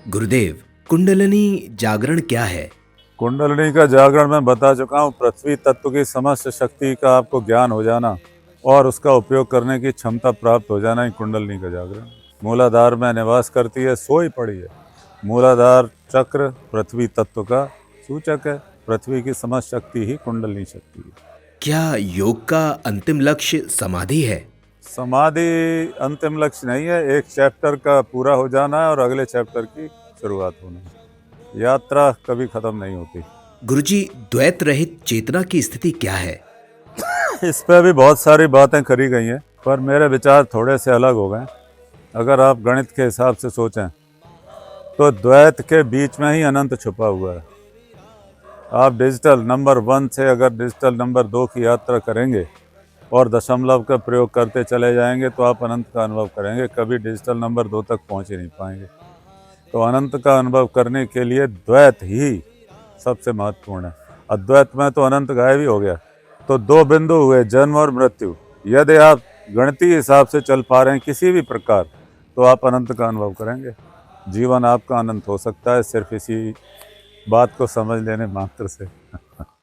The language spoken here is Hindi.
गुरुदेव, कुंडलिनी जागरण क्या है? कुंडलिनी का जागरण मैं बता चुका हूँ। पृथ्वी तत्व की समस्त शक्ति का आपको ज्ञान हो जाना और उसका उपयोग करने की क्षमता प्राप्त हो जाना ही कुंडलिनी का जागरण। मूलाधार में निवास करती है, सोई पड़ी है। मूलाधार चक्र पृथ्वी तत्व का सूचक है। पृथ्वी की समस्त शक्ति ही कुंडलिनी शक्ति है। क्या योग का अंतिम लक्ष्य समाधि है? समाधि अंतिम लक्ष्य नहीं है, एक चैप्टर का पूरा हो जाना है और अगले चैप्टर की शुरुआत होना है। यात्रा कभी खत्म नहीं होती। गुरुजी, द्वैत रहित चेतना की स्थिति क्या है? इस पे भी बहुत सारी बातें करी गई हैं, पर मेरे विचार थोड़े से अलग हो गए। अगर आप गणित के हिसाब से सोचें तो द्वैत के बीच में ही अनंत छुपा हुआ है। आप डिजिटल नंबर 1 से अगर डिजिटल नंबर 2 की यात्रा करेंगे और दशमलव का प्रयोग करते चले जाएंगे तो आप अनंत का अनुभव करेंगे, कभी डिजिटल नंबर 2 तक पहुंच ही नहीं पाएंगे। तो अनंत का अनुभव करने के लिए द्वैत ही सबसे महत्वपूर्ण है। अद्वैत में तो अनंत गायब ही हो गया। तो दो बिंदु हुए, जन्म और मृत्यु। यदि आप गणितीय हिसाब से चल पा रहे हैं किसी भी प्रकार, तो आप अनंत का अनुभव करेंगे। जीवन आपका अनंत हो सकता है सिर्फ इसी बात को समझ लेने मात्र से।